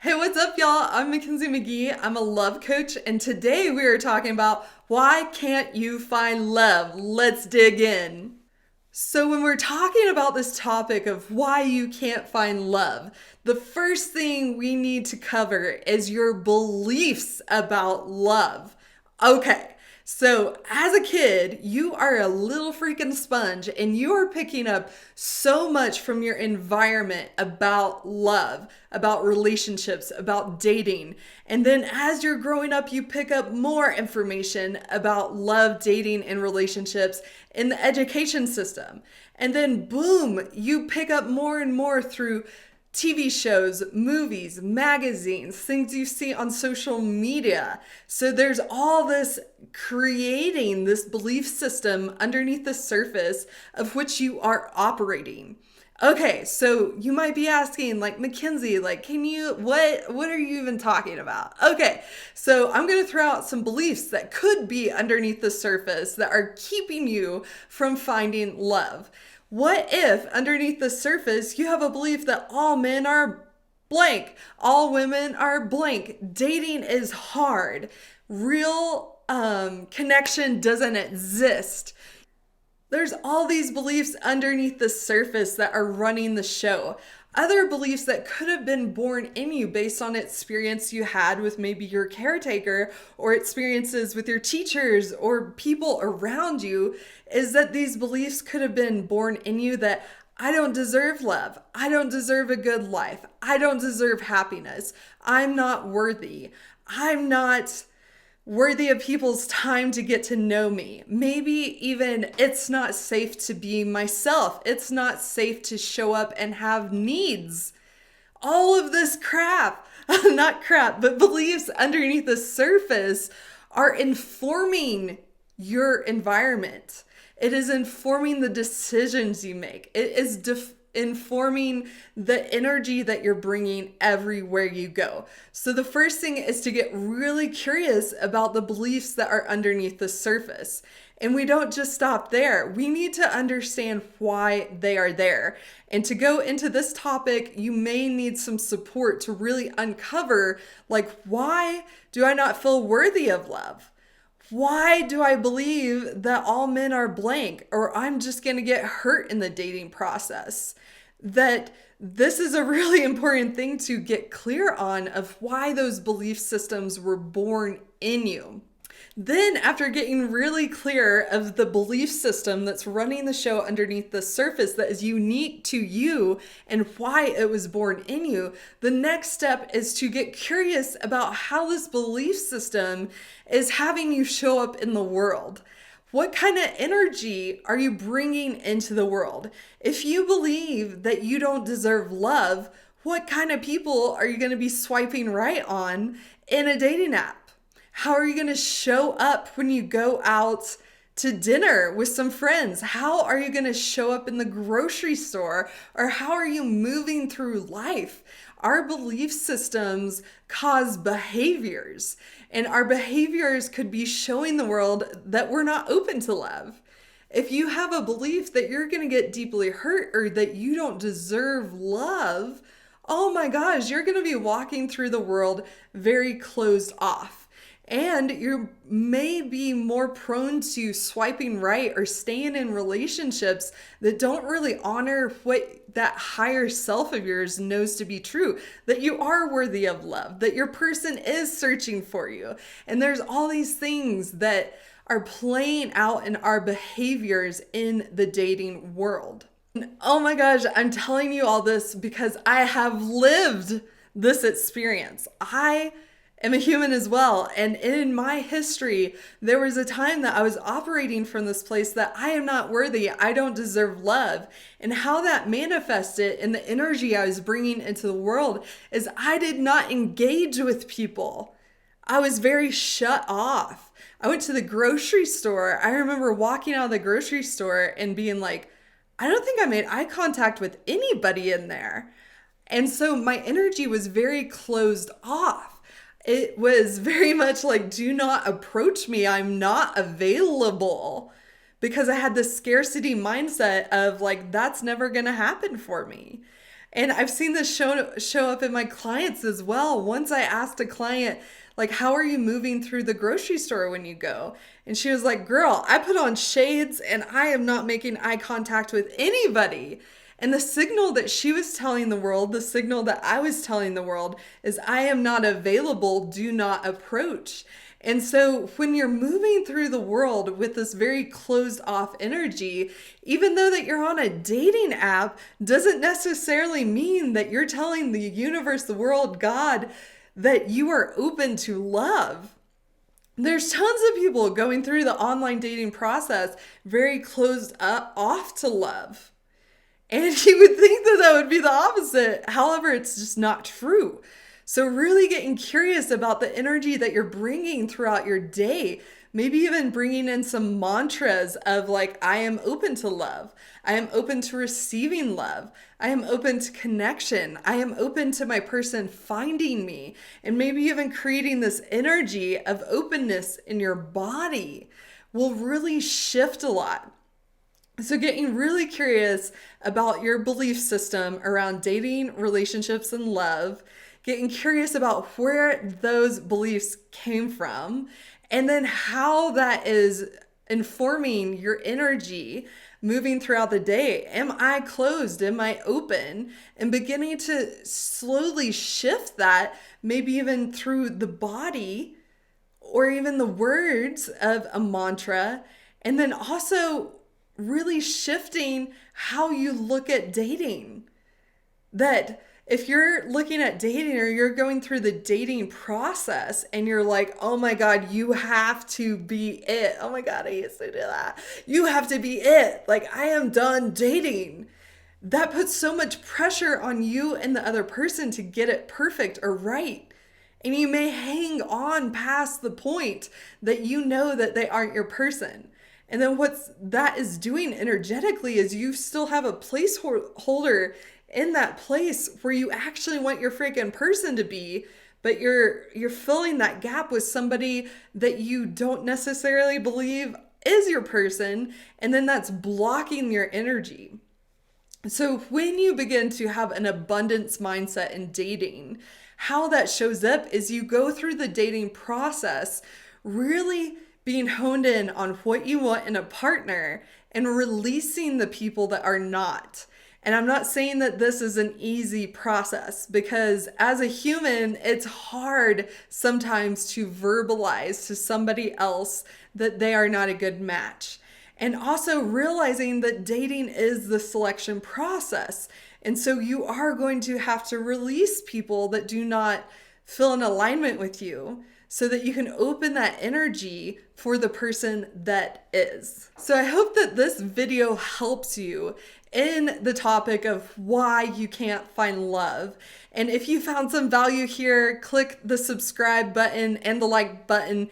Hey, what's up, y'all? I'm Mackenzie McGehee. I'm a love coach, and today we are talking about why can't you find love? Let's dig in. So, when we're talking about this topic of why you can't find love, the first thing we need to cover is your beliefs about love. Okay, so as a kid, you are a little freaking sponge and you are picking up so much from your environment about love, about relationships, about dating. And then as you're growing up, you pick up more information about love, dating, and relationships in the education system. And then, boom, you pick up more and more through TV shows, movies, magazines, things you see on social media. So there's all this creating this belief system underneath the surface of which you are operating. Okay, so you might be asking, like, Mackenzie, like, what are you even talking about? Okay, so I'm gonna throw out some beliefs that could be underneath the surface that are keeping you from finding love. What if underneath the surface you have a belief that all men are blank, all women are blank, dating is hard, real connection doesn't exist? There's all these beliefs underneath the surface that are running the show. Other beliefs that could have been born in you based on experience you had with maybe your caretaker or experiences with your teachers or people around you is that these beliefs could have been born in you that I don't deserve love. I don't deserve a good life. I don't deserve happiness. I'm not worthy. I'm not worthy of people's time to get to know me. Maybe even it's not safe to be myself. It's not safe to show up and have needs. All of this crap, not crap, but beliefs underneath the surface are informing your environment. It is informing the decisions you make. It is informing the energy that you're bringing everywhere you go. So the first thing is to get really curious about the beliefs that are underneath the surface. And we don't just stop there. We need to understand why they are there. And to go into this topic, you may need some support to really uncover, like, why do I not feel worthy of love? Why do I believe that all men are blank, or I'm just going to get hurt in the dating process? That this is a really important thing to get clear on of why those belief systems were born in you. Then, after getting really clear of the belief system that's running the show underneath the surface that is unique to you and why it was born in you, the next step is to get curious about how this belief system is having you show up in the world. What kind of energy are you bringing into the world? If you believe that you don't deserve love, what kind of people are you going to be swiping right on in a dating app? How are you going to show up when you go out to dinner with some friends? How are you going to show up in the grocery store? Or how are you moving through life? Our belief systems cause behaviors, and our behaviors could be showing the world that we're not open to love. If you have a belief that you're going to get deeply hurt or that you don't deserve love, oh my gosh, you're going to be walking through the world very closed off. And you may be more prone to swiping right or staying in relationships that don't really honor what that higher self of yours knows to be true, that you are worthy of love, that your person is searching for you. And there's all these things that are playing out in our behaviors in the dating world. And oh my gosh, I'm telling you all this because I have lived this experience. I am a human as well. And in my history, there was a time that I was operating from this place that I am not worthy. I don't deserve love. And how that manifested in the energy I was bringing into the world is I did not engage with people. I was very shut off. I went to the grocery store. I remember walking out of the grocery store and being like, I don't think I made eye contact with anybody in there. And so my energy was very closed off. It was very much like, do not approach me. I'm not available, because I had this scarcity mindset of like, that's never going to happen for me. And I've seen this show up in my clients as well. Once I asked a client, like, how are you moving through the grocery store when you go? And she was like, girl, I put on shades and I am not making eye contact with anybody. And the signal that she was telling the world, the signal that I was telling the world is I am not available, do not approach. And so when you're moving through the world with this very closed off energy, even though that you're on a dating app, doesn't necessarily mean that you're telling the universe, the world, God, that you are open to love. There's tons of people going through the online dating process very closed up off to love. And you would think that that would be the opposite. However, it's just not true. So really getting curious about the energy that you're bringing throughout your day. Maybe even bringing in some mantras of like, I am open to love. I am open to receiving love. I am open to connection. I am open to my person finding me. And maybe even creating this energy of openness in your body will really shift a lot. So getting really curious about your belief system around dating, relationships, and love, getting curious about where those beliefs came from, and then how that is informing your energy moving throughout the day. Am I closed? Am I open? And beginning to slowly shift that, maybe even through the body or even the words of a mantra, and then also really shifting how you look at dating. That if you're looking at dating or you're going through the dating process and you're like, oh my God, you have to be it. Oh my God, I used to do that. You have to be it. Like, I am done dating. That puts so much pressure on you and the other person to get it perfect or right. And you may hang on past the point that you know that they aren't your person. And then what that is doing energetically is you still have a placeholder in that place where you actually want your freaking person to be, but you're filling that gap with somebody that you don't necessarily believe is your person, and then that's blocking your energy. So when you begin to have an abundance mindset in dating, how that shows up is you go through the dating process really being honed in on what you want in a partner and releasing the people that are not. And I'm not saying that this is an easy process, because as a human, it's hard sometimes to verbalize to somebody else that they are not a good match. And also realizing that dating is the selection process. And so you are going to have to release people that do not feel in alignment with you, so that you can open that energy for the person that is. So I hope that this video helps you in the topic of why you can't find love. And if you found some value here, click the subscribe button and the like button